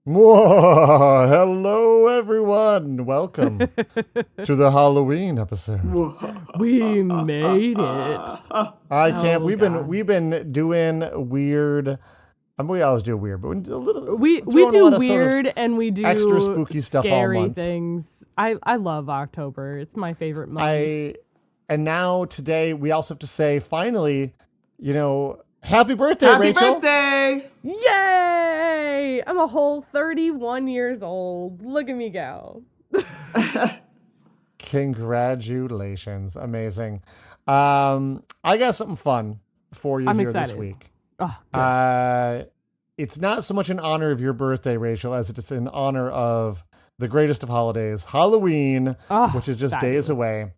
Whoa, hello everyone. Welcome to the Halloween episode. We made it. I can't. Oh, We've God. been doing weird. I mean, we always do weird, but we do a little. We throwing a do lot of sort of weird and we do extra spooky stuff all scary month. things. I love October. It's my favorite month. And now today we also have to say finally, happy birthday, Happy Rachel. birthday! Yay! I'm a whole 31 years old. Look at me go. Congratulations, amazing. I got something fun for you I'm here excited. this week. Oh, good. It's not so much in honor of your birthday, Rachel, as it is in honor of the greatest of holidays, Halloween, which is just days away.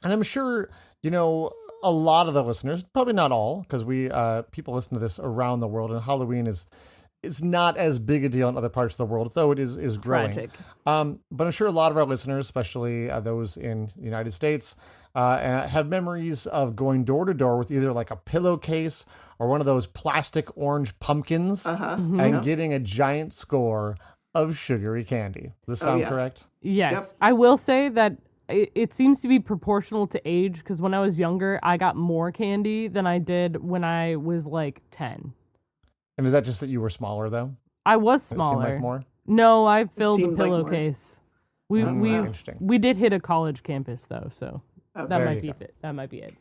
And I'm sure, a lot of the listeners, probably not all, because people listen to this around the world, and Halloween is not as big a deal in other parts of the world, though it is growing. Tragic. But I'm sure a lot of our listeners, especially those in the United States, have memories of going door to door with either like a pillowcase or one of those plastic orange pumpkins and getting a giant score of sugary candy. Does this sound correct? Yes. Yep. I will say that it seems to be proportional to age because when I was younger, I got more candy than I did when I was like 10. And is that just that you were smaller, though? I was Did it seem smaller. like more? No, I filled the seemed like more. pillowcase. Interesting. We did hit a college campus though, so that Okay. might be it. That might be it.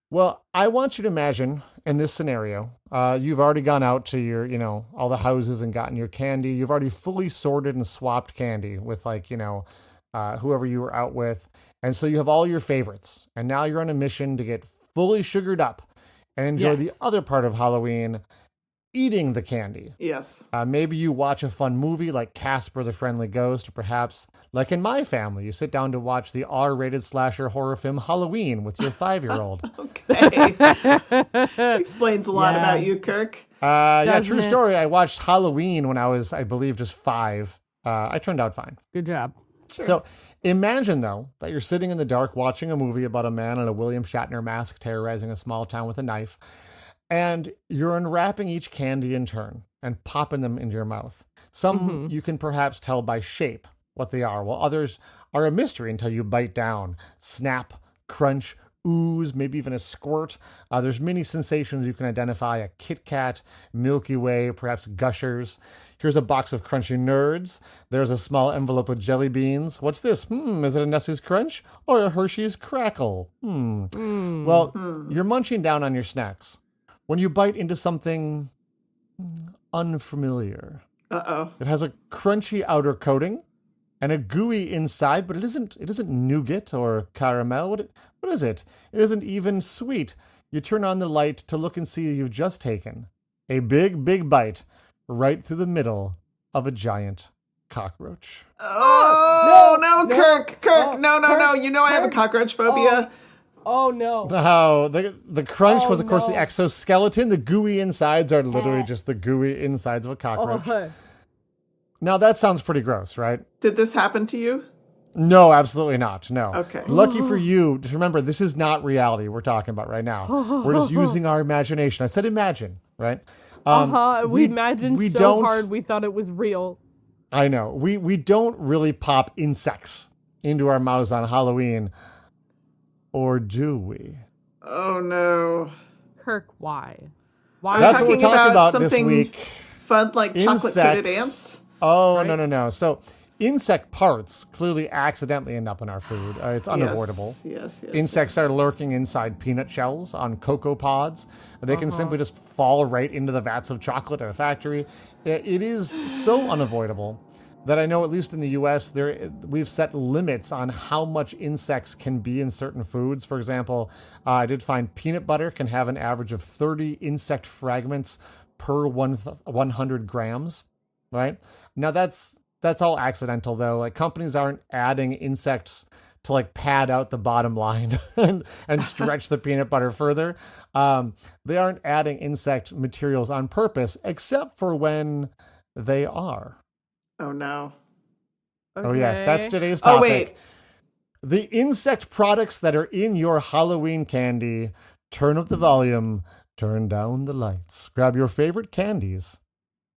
Well, I want you to imagine in this scenario, you've already gone out to your, all the houses and gotten your candy. You've already fully sorted and swapped candy with whoever you were out with. And so you have all your favorites. And now you're on a mission to get fully sugared up and enjoy the Yes. other part of Halloween, eating the candy. Yes. Maybe you watch a fun movie like Casper the Friendly Ghost, or perhaps, like in my family, you sit down to watch the R-rated slasher horror film Halloween with your 5-year-old. Okay. Explains a lot Yeah. about you, Kirk. Yeah, Doesn't true it? story. I watched Halloween when I was, I believe, just 5. I turned out fine. Good job. So imagine, though, that you're sitting in the dark watching a movie about a man in a William Shatner mask terrorizing a small town with a knife, and you're unwrapping each candy in turn and popping them into your mouth. Some you can perhaps tell by shape what they are, while others are a mystery until you bite down. Snap, crunch, ooze, maybe even a squirt. There's many sensations you can identify: a Kit Kat, Milky Way, perhaps Gushers. Here's a box of crunchy nerds. There's a small envelope of jelly beans. What's this? Is it a Nestle's Crunch or a Hershey's Crackle? Well, you're munching down on your snacks when you bite into something unfamiliar. Uh-oh. It has a crunchy outer coating and a gooey inside, but it isn't nougat or caramel. What is it? It isn't even sweet. You turn on the light to look and see you've just taken a big bite right through the middle of a giant cockroach. Oh, no, Kirk! Oh, No. Kirk, You know I have a Kirk. cockroach phobia. Oh no. Oh, the crunch was, of course, the no. exoskeleton. The gooey insides are literally just the gooey insides of a cockroach. Oh, Now, that sounds pretty gross, right? Did this happen to you? No, absolutely not. No. Okay. Lucky for you, just remember, this is not reality we're talking about right now. We're just using our imagination. I said imagine, right? we imagined we so don't- hard we thought it was real. I know. We don't really pop insects into our mouths on Halloween. Or do we? Oh, no. Kirk, why? That's what we're talking talking about about this something week. Fun like chocolate-coated Insects. ants? Oh, Right? no. So insect parts clearly accidentally end up in our food. It's unavoidable. Yes. Insects are lurking inside peanut shells, on cocoa pods. They can simply just fall right into the vats of chocolate at a factory. It is so unavoidable that I know, at least in the U.S., we've set limits on how much insects can be in certain foods. For example, I did find peanut butter can have an average of 30 insect fragments per 100 grams, right? Now, that's all accidental, though. Like, companies aren't adding insects to pad out the bottom line and stretch the peanut butter further. They aren't adding insect materials on purpose, except for when they are. Oh, no. Oh, yes, that's Okay. today's topic. Oh, wait. The insect products that are in your Halloween candy. Turn up the volume, turn down the lights, grab your favorite candies,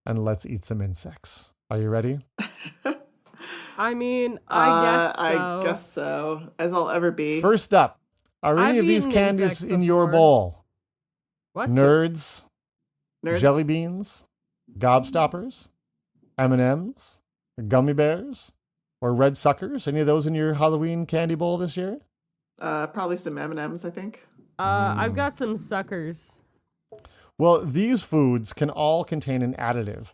and let's eat some insects. Are you ready? I mean, I guess so. I guess so, as I'll ever be. First up, are any I've of these eaten candies insects in your before. bowl? What? Nerds, Nerds. jelly beans, gobstoppers, M&Ms, gummy bears, or red suckers? Any of those in your Halloween candy bowl this year? Probably some M&Ms, I think. I've got some suckers. Well, these foods can all contain an additive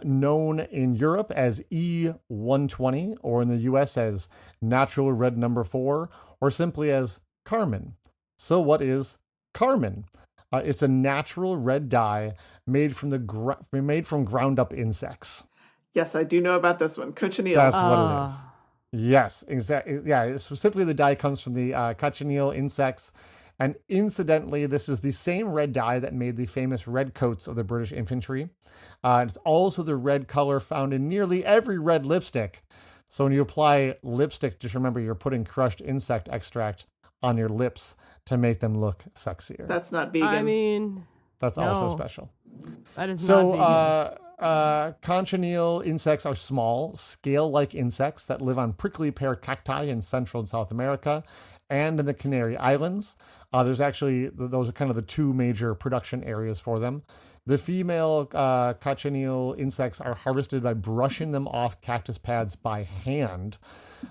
known in Europe as E120, or in the US as natural red number 4, or simply as carmine. So what is carmine? It's a natural red dye made from ground up insects. Yes, I do know about this one. Cochineal. That's what it is. Yes, exactly. Yeah, specifically the dye comes from the cochineal insects. And incidentally, this is the same red dye that made the famous red coats of the British infantry. It's also the red color found in nearly every red lipstick. So when you apply lipstick, just remember you're putting crushed insect extract on your lips to make them look sexier. That's not vegan. I mean, That's also special. That is not vegan. Cochineal insects are small, scale-like insects that live on prickly pear cacti in Central and South America and in the Canary Islands. Those are kind of the two major production areas for them. The female cochineal insects are harvested by brushing them off cactus pads by hand.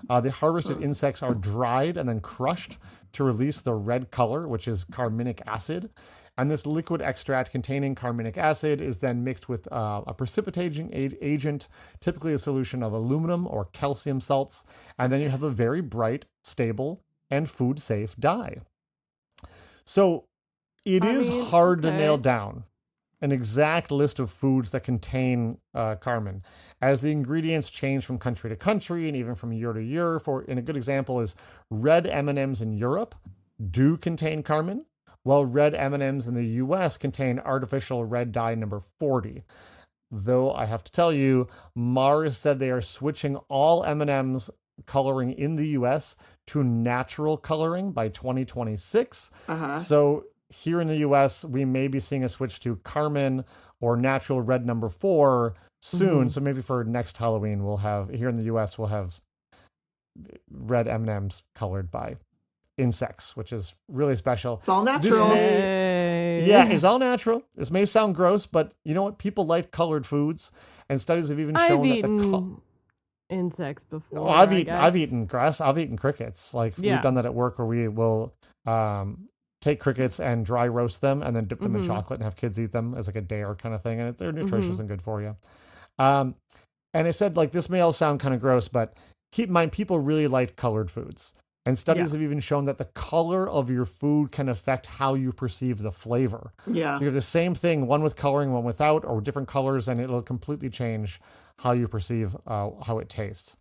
The harvested insects are dried and then crushed to release the red color, which is carminic acid. And this liquid extract containing carminic acid is then mixed with a precipitating agent, typically a solution of aluminum or calcium salts. And then you have a very bright, stable, and food-safe dye. So it is hard to nail down an exact list of foods that contain carmine, as the ingredients change from country to country and even from year to year. And a good example is red M&Ms in Europe do contain carmine, while red M&Ms in the US contain artificial red dye number 40. Though I have to tell you, Mars said they are switching all M&Ms coloring in the US to natural coloring by 2026. So here in the US, we may be seeing a switch to carmine or natural red number 4 soon. So maybe for next Halloween, here in the US, we'll have red M&Ms colored by insects, which is really special. It's all natural. It's all natural. This may sound gross, but you know what? People like colored foods, and studies have even shown that insects before. Oh, I've eaten grass. I've eaten crickets. We've done that at work, where we will take crickets and dry roast them and then dip them in chocolate and have kids eat them as like a dare kind of thing. And they're nutritious and good for you. And I said, this may all sound kind of gross, but keep in mind, people really like colored foods. And studies have even shown that the color of your food can affect how you perceive the flavor. Yeah. So you have the same thing, one with coloring, one without, or different colors, and it'll completely change how you perceive how it tastes.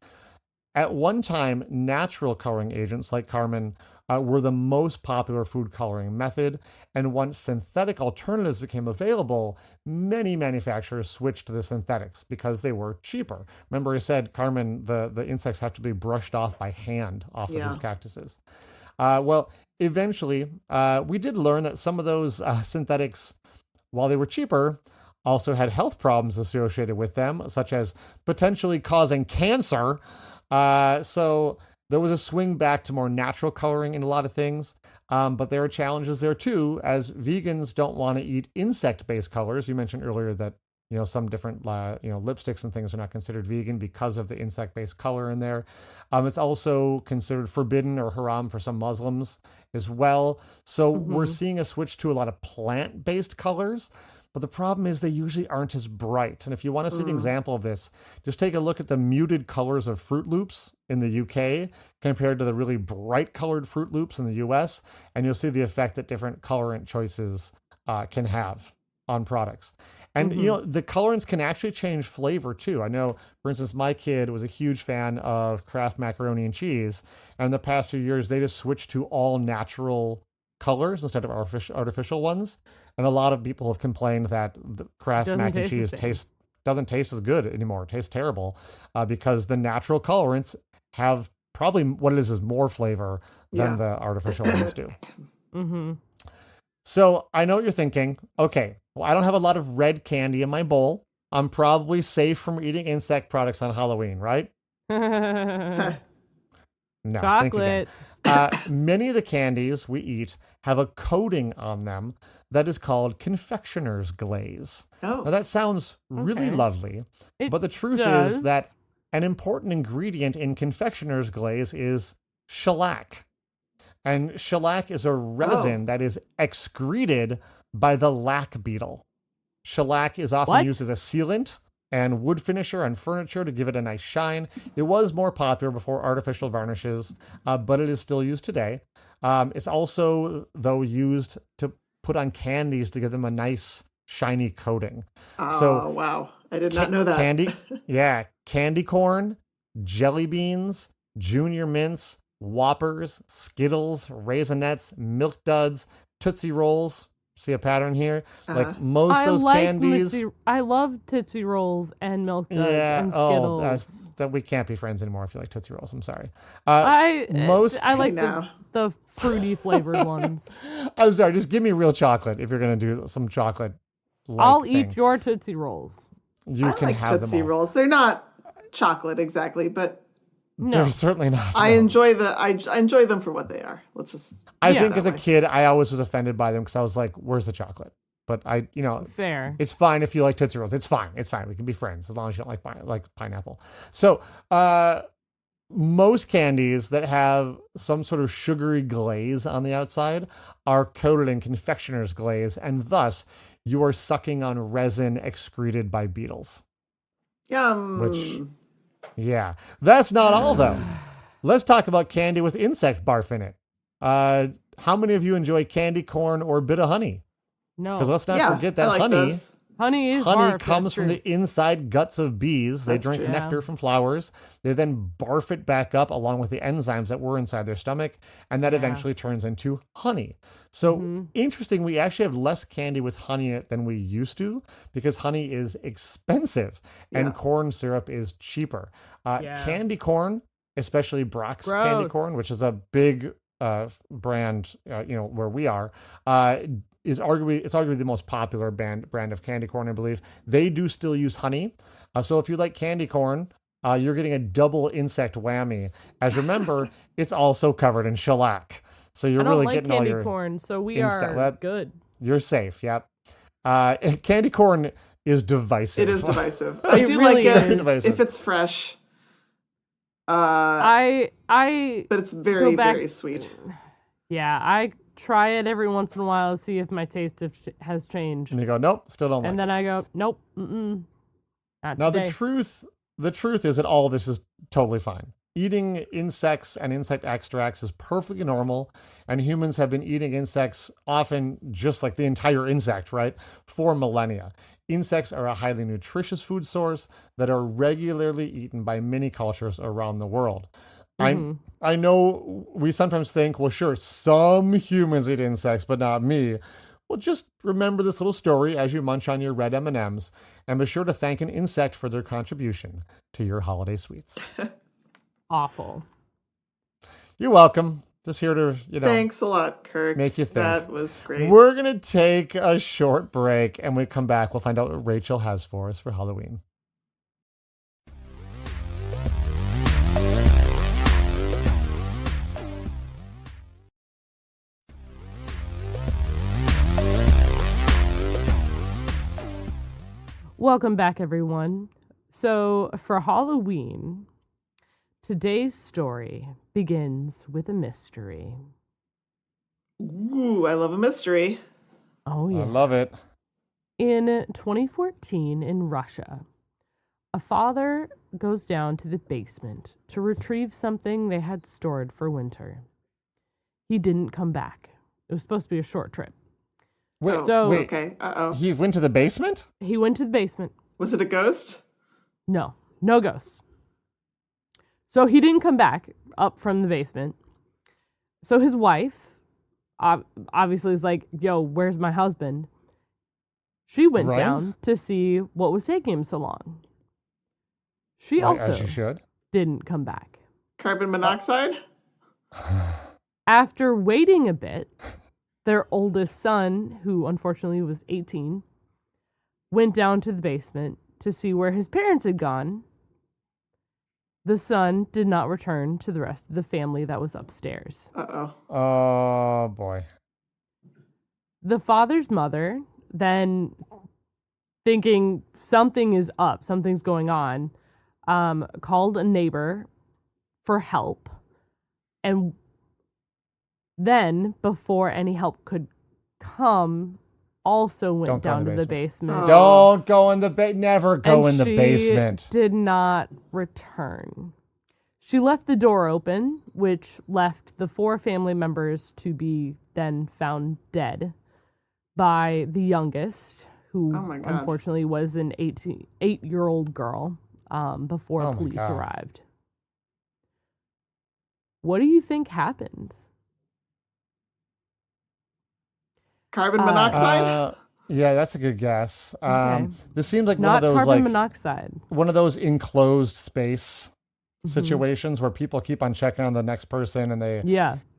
At one time, natural coloring agents like carmine were the most popular food coloring method, and once synthetic alternatives became available, many manufacturers switched to the synthetics because they were cheaper. Remember I said carmine, the insects have to be brushed off by hand off of these cactuses. Well, eventually, we did learn that some of those synthetics, while they were cheaper, also had health problems associated with them, such as potentially causing cancer. So there was a swing back to more natural coloring in a lot of things, but there are challenges there too, as vegans don't want to eat insect-based colors. You mentioned earlier that some different lipsticks and things are not considered vegan because of the insect-based color in there. It's also considered forbidden or haram for some Muslims as well. So we're seeing a switch to a lot of plant-based colors. But the problem is they usually aren't as bright. And if you want to see an example of this, just take a look at the muted colors of Fruit Loops in the UK compared to the really bright colored Fruit Loops in the US, and you'll see the effect that different colorant choices can have on products. And, the colorants can actually change flavor too. I know, for instance, my kid was a huge fan of Kraft macaroni and cheese. And in the past few years, they just switched to all natural colors instead of artificial ones. And a lot of people have complained that the Kraft mac and cheese doesn't taste as good anymore. It tastes terrible because the natural colorants have probably what it is more flavor than the artificial ones do. So I know what you're thinking. Okay, well, I don't have a lot of red candy in my bowl. I'm probably safe from eating insect products on Halloween, right? No, think again. Chocolate. Many of the candies we eat have a coating on them that is called confectioner's glaze. Now, Oh, that sounds really Okay. lovely, It but the truth is does. that an important ingredient in confectioner's glaze is shellac. And shellac is a resin that is excreted by the lac beetle. Shellac is often What? used as a sealant and wood finisher on furniture to give it a nice shine. It was more popular before artificial varnishes, but it is still used today. It's also, though, used to put on candies to give them a nice, shiny coating. So, oh, wow. I did not know that. candy corn, jelly beans, junior mints, Whoppers, Skittles, Raisinets, Milk Duds, Tootsie Rolls. See a pattern here? Like most of those candies. I love Tootsie Rolls and Milk Duds and Oh, Skittles. that we can't be friends anymore if you like Tootsie Rolls. I'm sorry. I like now. the fruity flavored ones. I'm sorry. Just give me real chocolate if you're gonna do some chocolate. I'll eat your Tootsie Rolls. You I can like have Tootsie them all. Rolls. They're not chocolate exactly, but They're No. certainly not. I no. enjoy I enjoy them for what they are. Let's just. I Yeah. think that as a way. kid, I always was offended by them because I was like, "Where's the chocolate?" But Fair. it's fine if you like Tootsie Rolls. It's fine. It's fine. We can be friends as long as you don't like pineapple. So, most candies that have some sort of sugary glaze on the outside are coated in confectioner's glaze, and thus you are sucking on resin excreted by beetles. Yum. Which- Yeah, that's not all though. Let's talk about candy with insect barf in it. How many of you enjoy candy corn or bit of honey? Because No. let's not yeah, forget I that like honey. those. Honey is Honey barf, comes that's from true. the inside guts of bees. They That's drink true. nectar Yeah. from flowers. They then barf it back up along with the enzymes that were inside their stomach, and that Yeah. eventually turns into honey. So Mhm. interesting, we actually have less candy with honey in it than we used to because honey is expensive and Yeah. corn syrup is cheaper. Yeah. Candy corn, especially Brock's candy Gross. corn, which is a big brand, where we are, is arguably the most popular brand of candy corn, I believe. They do still use honey. So if you like candy corn, you're getting a double insect whammy. As remember, it's also covered in shellac. So you're I don't really like getting all candy your corn, so we insect- are that- good. You're safe. Yep. Candy corn is divisive. It is divisive. I It do really like is. it Divisive. if it's fresh. I But it's very, go back- very sweet. Yeah, I try it every once in a while to see if my taste has changed. And you go, nope, still don't like And it. then I go, nope, not Now today. the truth is that all of this is totally fine. Eating insects and insect extracts is perfectly normal, and humans have been eating insects often just like the entire insect, right, for millennia. Insects are a highly nutritious food source that are regularly eaten by many cultures around the world. Mhm. I know we sometimes think, well, sure, some humans eat insects, but not me. Well, just remember this little story as you munch on your red M&Ms, and be sure to thank an insect for their contribution to your holiday sweets. Awful. You're welcome. Just here to, Thanks a lot, Kirk. make you think. That was great. We're going to take a short break, and when we come back, we'll find out what Rachel has for us for Halloween. Welcome back, everyone. So, for Halloween, today's story begins with a mystery. Ooh, I love a mystery. Oh, yeah. I love it. In 2014 in Russia, a father goes down to the basement to retrieve something they had stored for winter. He didn't come back. It was supposed to be a short trip. Wait, Oh, wait. okay. Uh-oh. He went to the basement? He went to the basement. Was it a ghost? No ghosts. So he didn't come back up from the basement. So his wife obviously is like, yo, where's my husband? She went Right. down to see what was taking him so long. She Like, as also you should. didn't come back. Carbon monoxide? After waiting a bit, their oldest son, who unfortunately was 18, went down to the basement to see where his parents had gone, the son did not return to the rest of the family that was upstairs. Uh-oh. Oh, boy. The father's mother, then thinking something is up, something's going on, called a neighbor for help. And then, before any help could come, also went down to the basement. Don't go in the never go in the she basement. Did not return. She left the door open, which left the 4 family members to be then found dead by the youngest, who unfortunately was an 8-year-old girl before police arrived. What do you think happened? Carbon monoxide? Yeah, that's a good guess. Okay. This seems like Not one of those carbon monoxide. One of those enclosed space situations where people keep on checking on the next person and they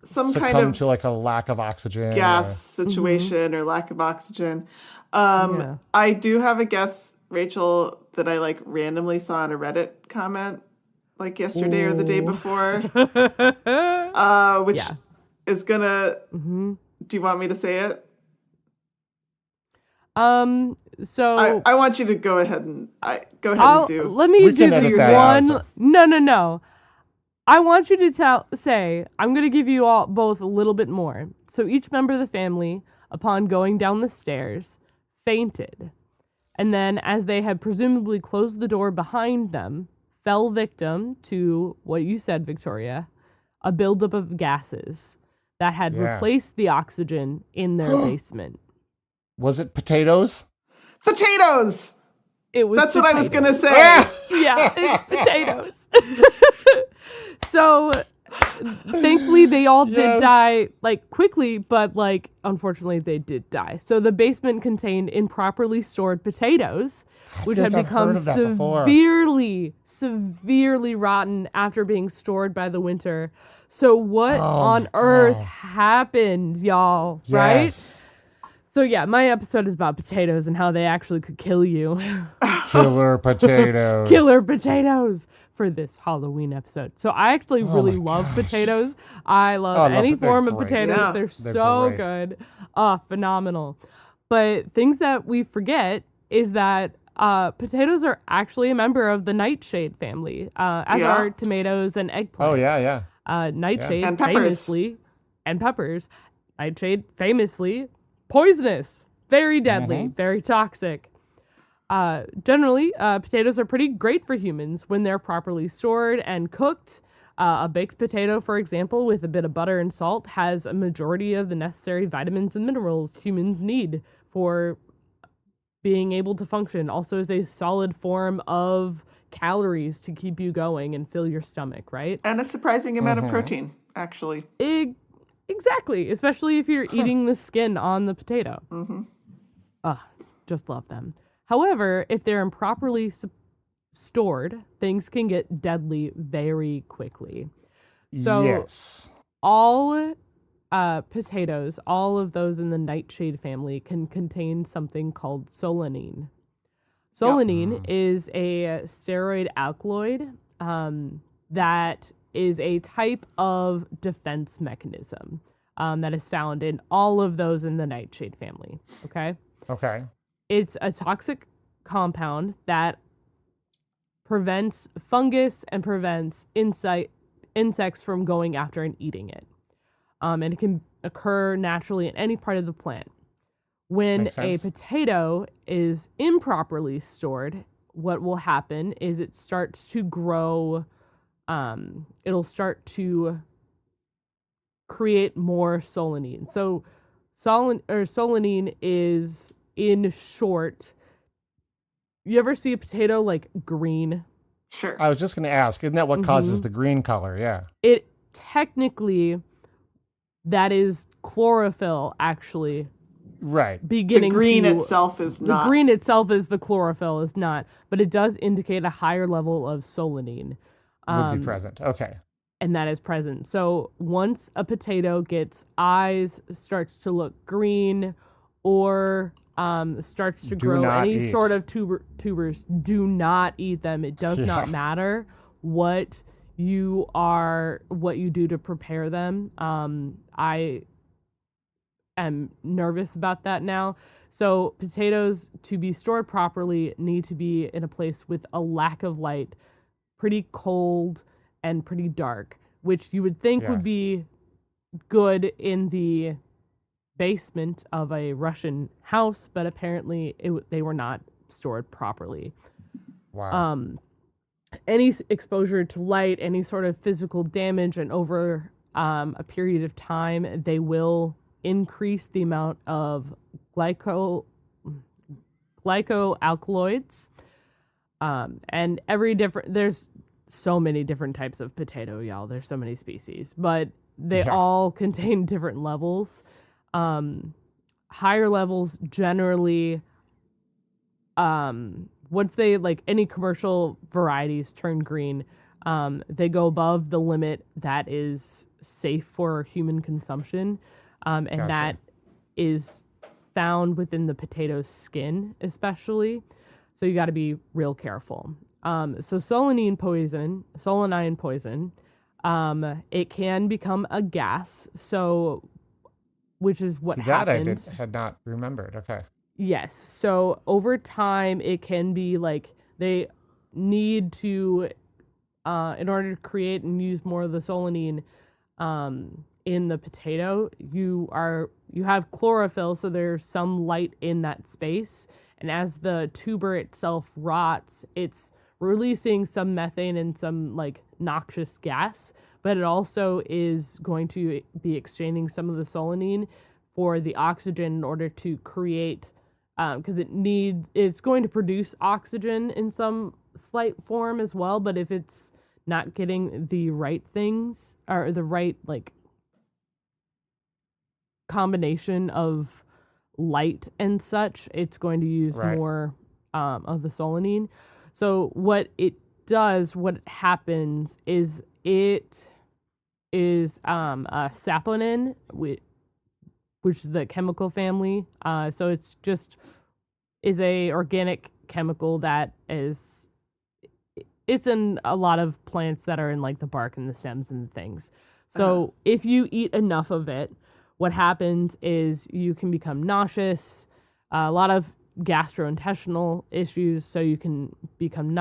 some succumb kind of to like a lack of oxygen, gas situation or lack of oxygen. I do have a guess, Rachel, that I like randomly saw in a Reddit comment like yesterday or the day before, which is gonna. Do you want me to say it? So I want you to go ahead and do. Let me do the one. No. I want you to say, I'm going to give you all both a little bit more. So each member of the family, upon going down the stairs, fainted. And then, as they had presumably closed the door behind them, fell victim to what you said, Victoria, a buildup of gases that had replaced the oxygen in their basement. Was it potatoes? Potatoes! It was. That's potatoes. what I was going to say. Yeah, it's potatoes. So, thankfully, they all did die, like, quickly, but, like, unfortunately, they did die. So, the basement contained improperly stored potatoes, which had become severely rotten after being stored by the winter. So, what on earth happened, y'all, right? So, yeah, my episode is about potatoes and how they actually could kill you. Killer potatoes. Killer potatoes for this Halloween episode. So I actually really love potatoes. I love any form of potatoes. Yeah. They're so good. Phenomenal. But things that we forget is that potatoes are actually a member of the nightshade family, as are tomatoes and eggplant. Oh, yeah. Nightshade and famously, and peppers. Nightshade famously poisonous, very deadly, very toxic. Generally, potatoes are pretty great for humans when they're properly stored and cooked. A baked potato, for example, with a bit of butter and salt, has a majority of the necessary vitamins and minerals humans need for being able to function. Also is a solid form of calories to keep you going and fill your stomach, right? And a surprising amount of protein, actually. Exactly, especially if you're eating the skin on the potato. Just love them. However, if they're improperly stored, things can get deadly very quickly. So all potatoes, all of those in the nightshade family, can contain something called solanine. Solanine is a steroid alkaloid that is a type of defense mechanism that is found in all of those in the nightshade family. Okay. It's a toxic compound that prevents fungus and prevents insects from going after and eating it. And it can occur naturally in any part of the plant. When a potato is improperly stored, what will happen is it starts to grow. It'll start to create more solanine. So solanine is, in short, you ever see a potato like green? Sure. I was just going to ask, isn't that what causes the green color? Yeah. It technically, that is chlorophyll, actually. Right. Beginning the green itself is not. The green itself is the chlorophyll, is not. But it does indicate a higher level of solanine. Would be present. Okay. And that is present. So once a potato gets eyes, starts to look green, or starts to grow any sort of tubers, do not eat them. It does not matter what you do to prepare them. I am nervous about that now. So potatoes, to be stored properly, need to be in a place with a lack of light, pretty cold and pretty dark, which you would think would be good in the basement of a Russian house, but apparently they were not stored properly. Wow. Any exposure to light, any sort of physical damage, and over a period of time, they will increase the amount of glycoalkaloids. And there's so many different types of potato, y'all. There's so many species, but they all contain different levels. Higher levels generally, once they, like, any commercial varieties turn green, they go above the limit that is safe for human consumption. And that is found within the potato's skin, especially. So you got to be real careful. So solanine poison, it can become a gas. So, which is what happens. That I had not remembered. Okay. Yes. So over time, it can be like they need to, in order to create and use more of the solanine in the potato, you have chlorophyll, so there's some light in that space. And as the tuber itself rots, it's releasing some methane and some, like, noxious gas, but it also is going to be exchanging some of the solanine for the oxygen in order to create, because it's going to produce oxygen in some slight form as well, but if it's not getting the right things, or the right, like, combination of light and such, it's going to use more of the solanine. So what happens is it is a saponin, which is the chemical family. So it's a organic chemical that it's in a lot of plants that are in, like, the bark and the stems and things. So if you eat enough of it, what happens is you can become nauseous, a lot of gastrointestinal issues, so you can become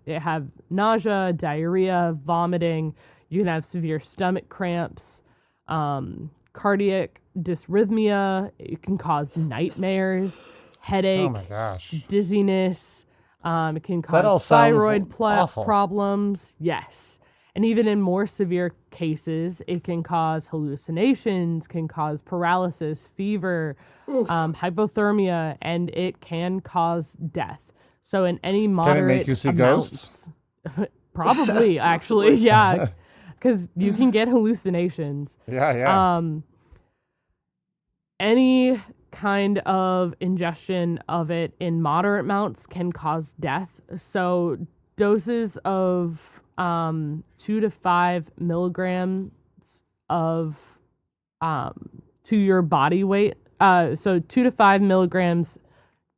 have nausea, diarrhea, vomiting. You can have severe stomach cramps, cardiac dysrhythmia. It can cause nightmares, headache, oh my gosh, dizziness. It can cause thyroid problems. Yes. And even in more severe cases, it can cause hallucinations, can cause paralysis, fever, hypothermia, and it can cause death. So in any moderate Can it make you see ghosts? Probably, actually, yeah. Because you can get hallucinations. Yeah. Any kind of ingestion of it in moderate amounts can cause death. So doses of 2 to 5 milligrams of to your body weight. So 2 to 5 milligrams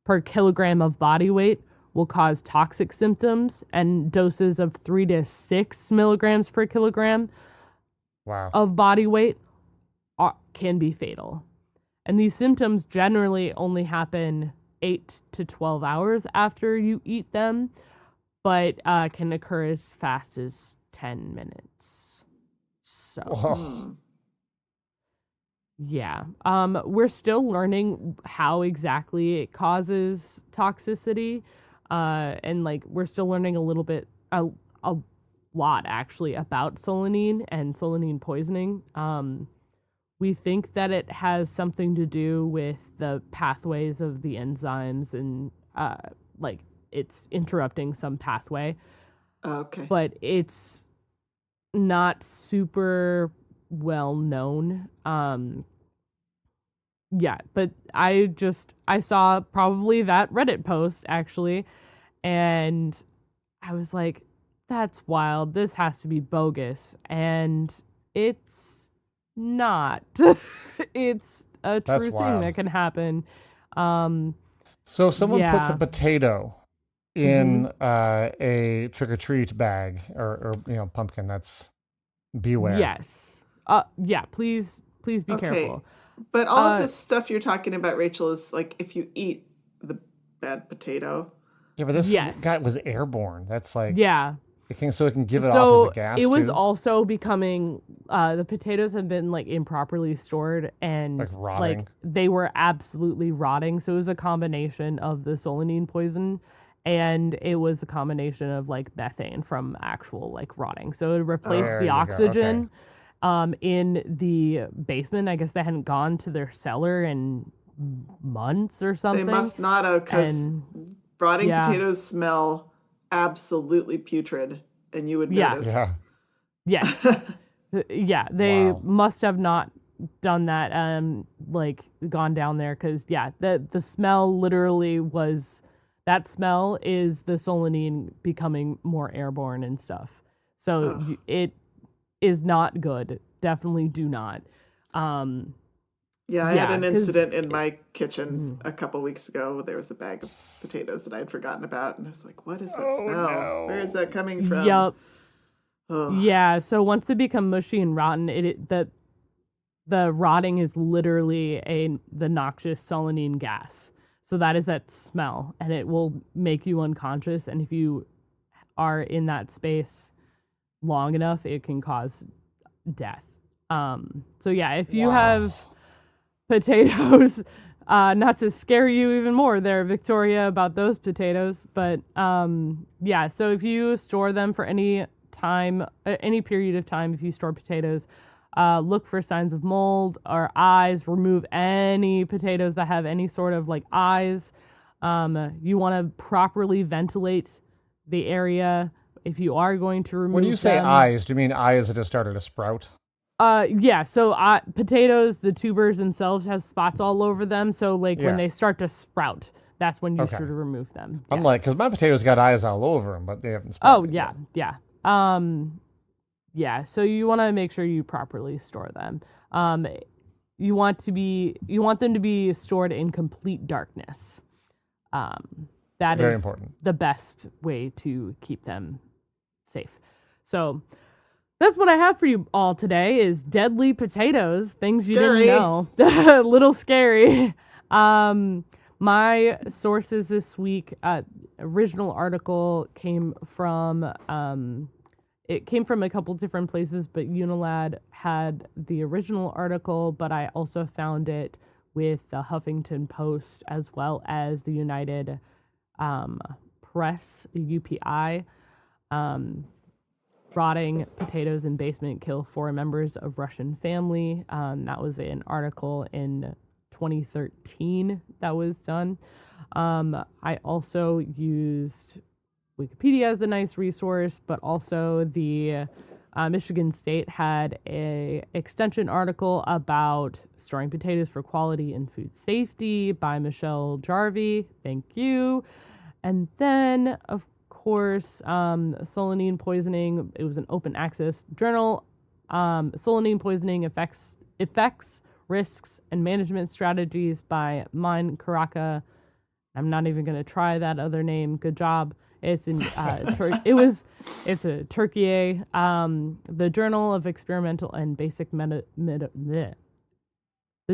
per kilogram of body weight will cause toxic symptoms, and doses of 3 to 6 milligrams per kilogram of body weight can be fatal. And these symptoms generally only happen 8 to 12 hours after you eat them, but can occur as fast as 10 minutes. So, yeah. We're still learning how exactly it causes toxicity. And, like, we're still learning a lot, actually, about solanine and solanine poisoning. We think that it has something to do with the pathways of the enzymes and, like, it's interrupting some pathway. Okay. But it's not super well known. Yeah, but I saw probably that Reddit post, actually, and I was like, that's wild. This has to be bogus. And it's not. It's a true thing that can happen. So if someone puts a Yeah. potato in a trick-or-treat bag or pumpkin, that's beware. Yes. Yeah, please be Okay. careful. But all of this stuff you're talking about, Rachel, is like if you eat the bad potato. Yeah, but this Yes. guy was airborne. That's like Yeah. it can give it off as a gas it was too. also becoming the potatoes had been like improperly stored and Like rotting. they were absolutely rotting. So it was a combination of the solanine poison and it was a combination of like methane from actual like rotting. So it replaced There the you go. oxygen in the basement. I guess they hadn't gone to their cellar in months or something. They must not have, because rotting potatoes smell absolutely putrid, and you would notice. Yeah. Yes. Yeah, they must have not done that like gone down there cuz the smell literally was that smell is the solanine becoming more airborne and stuff. So it is not good. Definitely do not. I had an incident in my kitchen a couple weeks ago. There was a bag of potatoes that I'd forgotten about, and I was like, what is that smell? No. Where is that coming from? Yep. Yeah, so once they become mushy and rotten, the rotting is literally the noxious solanine gas. So that is that smell, and it will make you unconscious. And if you are in that space long enough, it can cause death. So yeah, if you have potatoes, not to scare you even more there, Victoria, about those potatoes, but so if you store them for any time, any period of time, if you store potatoes, look for signs of mold or eyes. Remove any potatoes that have any sort of like eyes. You want to properly ventilate the area if you are going to remove When you say them. eyes, do you mean eyes that have started to sprout? Yeah, so potatoes, the tubers themselves have spots all over them, so when they start to sprout, that's when you should remove them. I'm like, because my potatoes got eyes all over them, but they haven't sprouted. Oh, yeah. So you want to make sure you properly store them. You want them to be stored in complete darkness. That Very is important. The best way to keep them safe. So that's what I have for you all today is deadly potatoes, things you didn't know. A little scary. My sources this week, original article came from a couple different places, but Unilad had the original article, but I also found it with the Huffington Post as well as the United Press, UPI. Rotting potatoes in basement kill 4 members of Russian family. That was an article in 2013 that was done. I also used Wikipedia as a nice resource, but also the Michigan State had a extension article about storing potatoes for quality and food safety by Michelle Jarvie. Thank you. And then, of course, solanine poisoning. It was an open access journal. Solanine poisoning effects, risks, and management strategies by Mine Karaka. I'm not even going to try that other name. Good job. It's in it's a Turkey. The Journal of Experimental and Basic The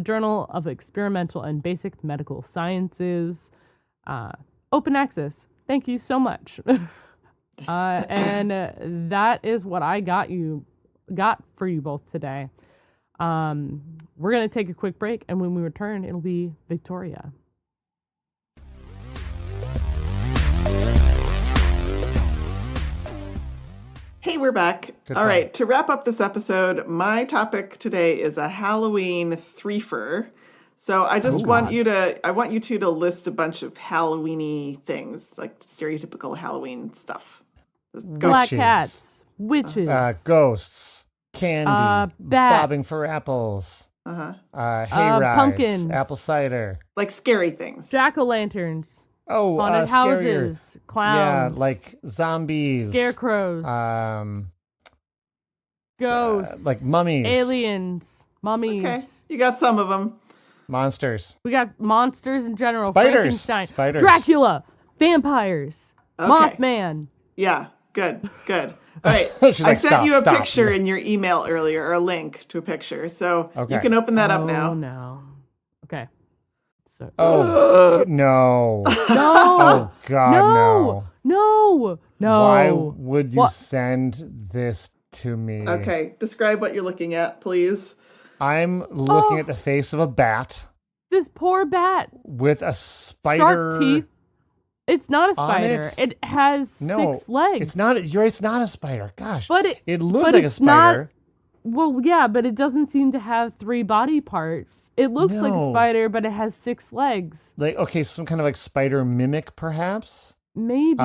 Journal of Experimental and Basic Medical Sciences. Open access. Thank you so much. And that is what I got for you both today. We're going to take a quick break, and when we return, it'll be Victoria. Hey, we're back. All right, to wrap up this episode, my topic today is a Halloween threefer. So I just want you two to list a bunch of Halloween-y things, like stereotypical Halloween stuff. Black cats, witches, ghosts, candy, bobbing for apples, hay rides, pumpkins, apple cider, like scary things, jack-o'-lanterns, scarier. haunted houses, clowns, yeah, like zombies, scarecrows, ghosts, like mummies, aliens, mummies. Okay, you got some of them. Monsters. We got monsters in general. Spiders. Frankenstein. Spiders. Dracula. Vampires. Okay. Mothman. Yeah, good. All right. She's I like, sent you a stop. picture in your email earlier, or a link to a picture. So Okay. you can open that up Oh, now. no. Okay. So. Oh, no. No. Oh, God, no. No. Why would you What? send this to me? Okay. Describe what you're looking at, please. I'm looking at the face of a bat This poor bat. with a spider. Shark teeth. It's not a on spider. it? It has 6 legs. It's not. It's not a spider. Gosh, But it looks but like a it's spider. Well, yeah, but it doesn't seem to have 3 body parts. It looks like a No. spider, but it has 6 legs. Like, okay, some kind of like spider mimic, perhaps. Maybe.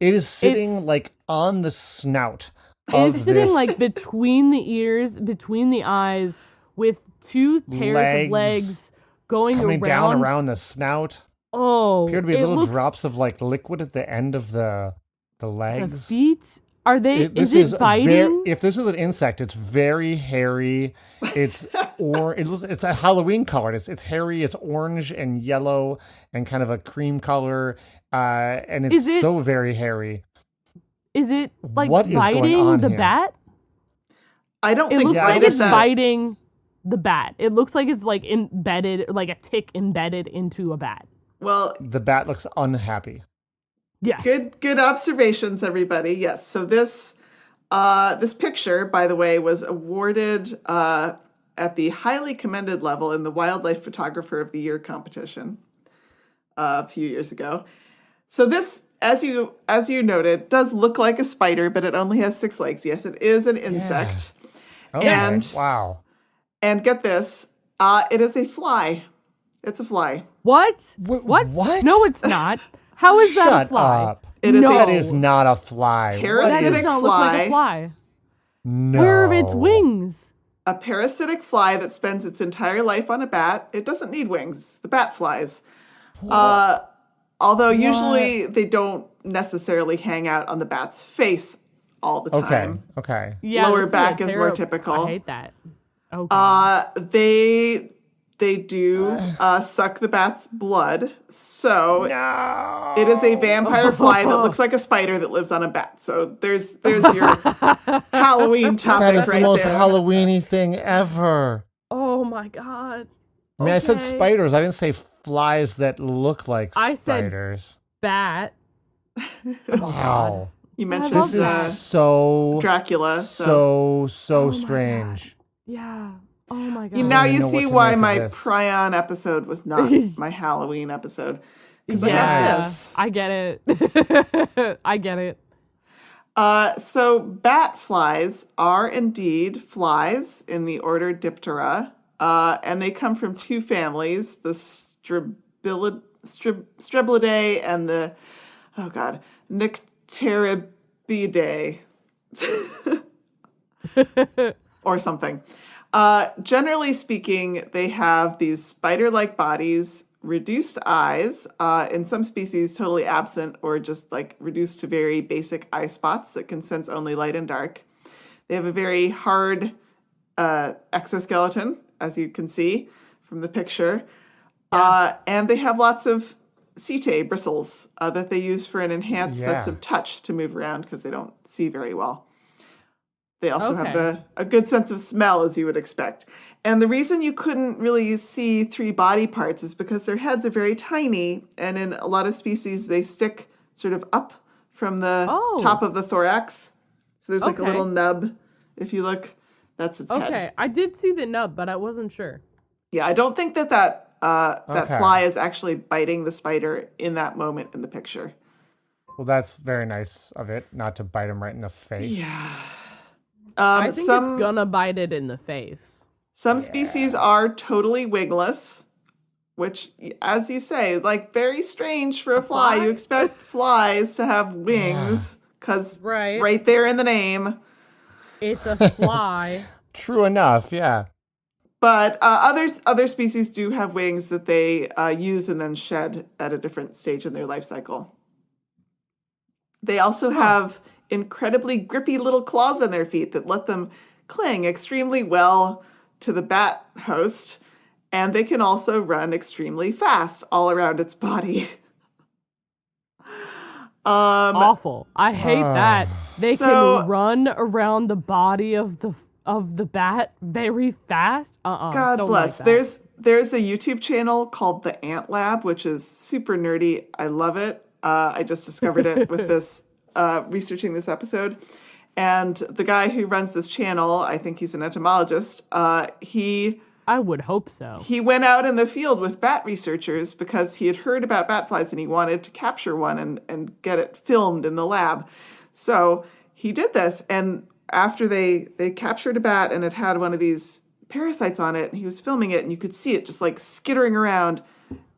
It is sitting It's- like on the snout of It's sitting this like between the ears, between the eyes, with 2 pairs of legs going coming down around the snout. Oh, Appear to be it little looks- drops of like liquid at the end of the The legs. feet? Are they? This is it biting? if this is an insect, it's very hairy. It's it's a Halloween color. It's hairy. It's orange and yellow and kind of a cream color. And it's Is it- so very hairy. Is it like What is going biting on the here? bat? I don't It think looks Yeah, like I it's guess that- biting the bat. It looks like it's like embedded, like a tick embedded into a bat. Well, The bat looks unhappy. Yes. good observations, everybody. Yes. So this picture, by the way, was awarded at the highly commended level in the Wildlife Photographer of the Year competition a few years ago. So this, as you noted, does look like a spider, but it only has 6 legs. Yes, it is an insect. Okay. And- Wow. And get this, it is a fly. It's a fly. What? What? No, it's not. How is that Shut a fly? up. It is No. That is not a fly. That Parasitic does not look like a fly. No. Where are its wings? A parasitic fly that spends its entire life on a bat. It doesn't need wings. The bat flies. Although usually they don't necessarily hang out on the bat's face all the time. Okay. Yeah, Lower this back a is more terrible- typical. I hate that. Oh, God. They do suck the bat's blood. So No. it is a vampire fly that looks like a spider that lives on a bat. So there's your Halloween topic That is right the most there. Halloween-y thing ever. Oh my God. I mean, I said Okay. spiders. I didn't say flies that look like I said- spiders. Bat. Wow. You mentioned love This that. is so Dracula. so Oh my strange. Yeah. Oh my God. Now don't you know what see to why make of my this. Prion episode was not my Halloween episode. Because I yeah, had this. I get it. I get it. So bat flies are indeed flies in the order Diptera, and they come from 2 families, the Streblidae and the, Nycterabidae. Or something. Generally speaking, they have these spider-like bodies, reduced eyes, in some species totally absent or just like reduced to very basic eye spots that can sense only light and dark. They have a very hard exoskeleton, as you can see from the picture. And they have lots of setae, bristles, that they use for an enhanced sense of touch to move around because they don't see very well. They also have a good sense of smell, as you would expect. And the reason you couldn't really see 3 body parts is because their heads are very tiny, and in a lot of species, they stick sort of up from the top of the thorax. So there's like a little nub. If you look, that's its head. Okay, I did see the nub, but I wasn't sure. Yeah, I don't think that fly is actually biting the spider in that moment in the picture. Well, that's very nice of it, not to bite him right in the face. Yeah. I think it's gonna bite it in the face. Some species are totally wingless, which, as you say, like very strange for a fly. You expect flies to have wings because it's right there in the name. It's a fly. True enough, yeah. But other species do have wings that they use and then shed at a different stage in their life cycle. They also have incredibly grippy little claws on their feet that let them cling extremely well to the bat host And they can also run extremely fast all around its body. Awful. I hate that. They can run around the body of the bat very fast. God don't bless. Like that. There's a YouTube channel called The Ant Lab, which is super nerdy. I love it. I just discovered it with this researching this episode. And the guy who runs this channel, I think he's an entomologist, I would hope so. He went out in the field with bat researchers because he had heard about bat flies and he wanted to capture one and get it filmed in the lab. So he did this. And after they captured a bat and it had one of these parasites on it, and he was filming it, and you could see it just like skittering around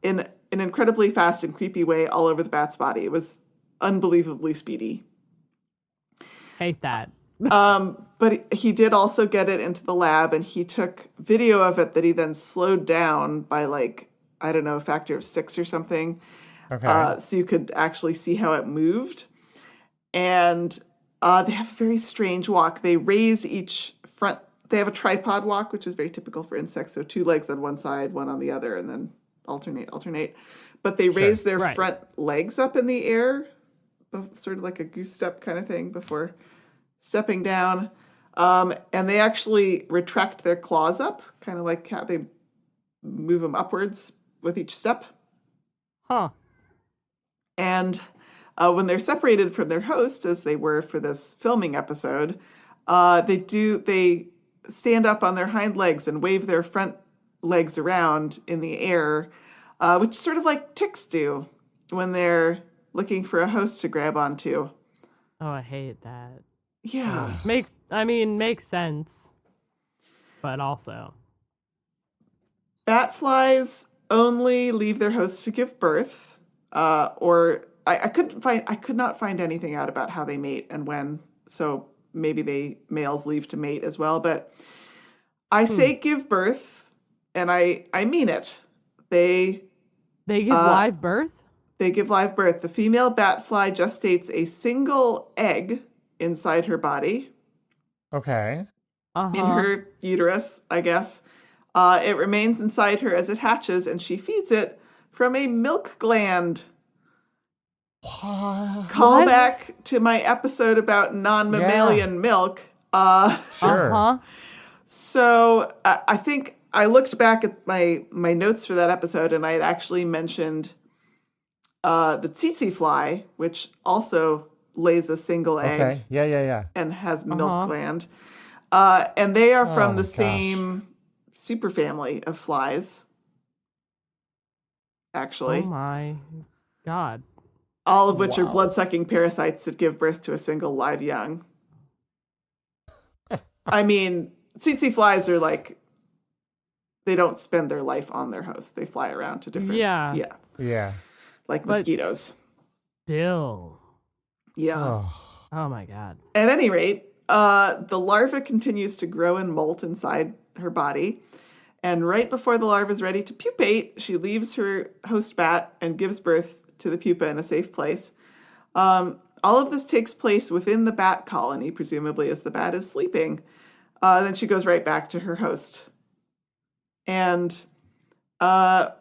in an incredibly fast and creepy way all over the bat's body. It was unbelievably speedy. Hate that. But he did also get it into the lab, and he took video of it that he then slowed down by like, I don't know, a factor of 6 or something. Okay. So you could actually see how it moved. And they have a very strange walk. They raise each front. They have a tripod walk, which is very typical for insects. So 2 legs on one side, 1 on the other, and then alternate. But they raise their front legs up in the air, sort of like a goose step kind of thing before stepping down. And they actually retract their claws up, kind of like how they move them upwards with each step. Huh. And when they're separated from their host, as they were for this filming episode, they stand up on their hind legs and wave their front legs around in the air, which is sort of like ticks do when they're looking for a host to grab onto. Oh, I hate that. Yeah. Makes sense. But also, bat flies only leave their hosts to give birth, or I could not find anything out about how they mate and when. So maybe males leave to mate as well. But I say give birth, and I mean it. They give live birth? They give live birth. The female bat fly gestates a single egg inside her body. Okay. In her uterus, I guess. It remains inside her as it hatches, and she feeds it from a milk gland. Call back to my episode about non-mammalian milk. Sure. So I think I looked back at my notes for that episode, and I had actually mentioned the tsetse fly, which also lays a single egg. Okay. Yeah. And has milk gland. And they are from the same superfamily of flies, actually. Oh my God. All of which are blood-sucking parasites that give birth to a single live young. I mean, tsetse flies are like, they don't spend their life on their host. They fly around to different... Yeah. Like mosquitoes. Still. Yeah. Oh my God. At any rate, the larva continues to grow and molt inside her body. And right before the larva is ready to pupate, she leaves her host bat and gives birth to the pupa in a safe place. All of this takes place within the bat colony, presumably as the bat is sleeping. Then she goes right back to her host. And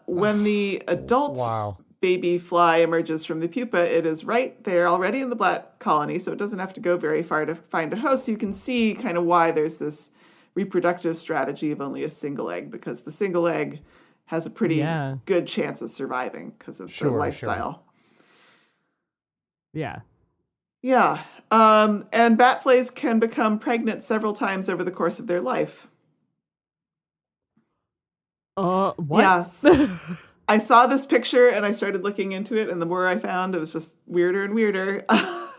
when the adult baby fly emerges from the pupa, it is right there already in the bat colony, so it doesn't have to go very far to find a host. You can see kind of why there's this reproductive strategy of only a single egg, because the single egg has a pretty good chance of surviving because of the lifestyle. Yeah. Yeah. And bat flies can become pregnant several times over the course of their life. What? Yes. I saw this picture and I started looking into it, and the more I found, it was just weirder and weirder.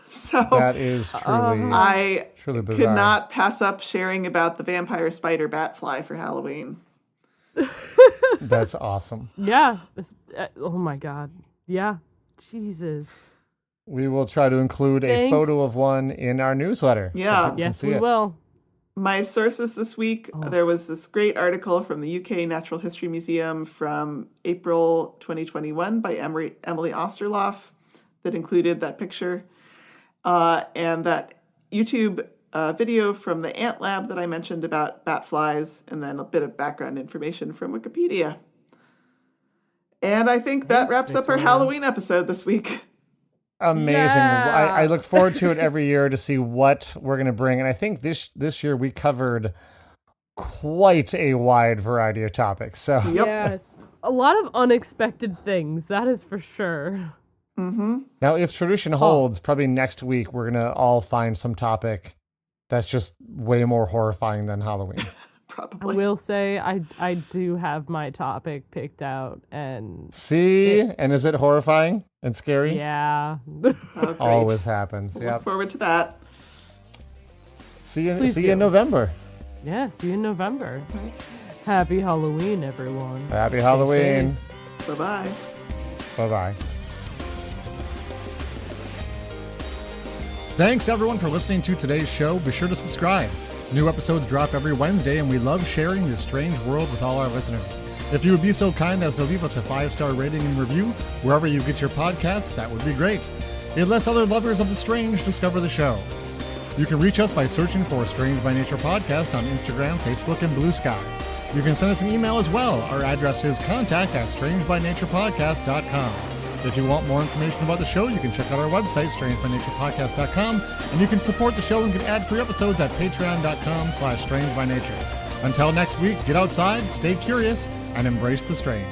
So that is truly bizarre. Could not pass up sharing about the vampire spider bat fly for Halloween. That's awesome. Yeah. Oh my God. Yeah. Jesus. We will try to include a photo of one in our newsletter. Yeah. Yes, we will. My sources this week, there was this great article from the UK Natural History Museum from April 2021 by Emily Osterloff that included that picture. And that YouTube a video from the ant lab that I mentioned about bat flies, and then a bit of background information from Wikipedia. And I think that wraps up our Halloween episode this week. Amazing. Yeah. I look forward to it every year to see what we're going to bring. And I think this year we covered quite a wide variety of topics. So yeah, a lot of unexpected things, that is for sure. Mm-hmm. Now, if tradition holds, probably next week we're going to all find some topic that's just way more horrifying than Halloween. Probably. I will say I do have my topic picked out, and and is it horrifying and scary? Yeah. Always happens. We'll look forward to that. See you in November. Yeah, see you in November. Happy Halloween, everyone. Happy Halloween. Bye-bye. Bye-bye. Thanks, everyone, for listening to today's show. Be sure to subscribe. New episodes drop every Wednesday, and we love sharing this strange world with all our listeners. If you would be so kind as to leave us a 5-star rating and review wherever you get your podcasts, that would be great. It lets other lovers of the strange discover the show. You can reach us by searching for Strange by Nature Podcast on Instagram, Facebook, and Blue Sky. You can send us an email as well. Our address is contact@strangebynaturepodcast.com. If you want more information about the show, you can check out our website, strangebynaturepodcast.com, and you can support the show and get ad-free episodes at patreon.com/strangebynature. Until next week, get outside, stay curious, and embrace the strange.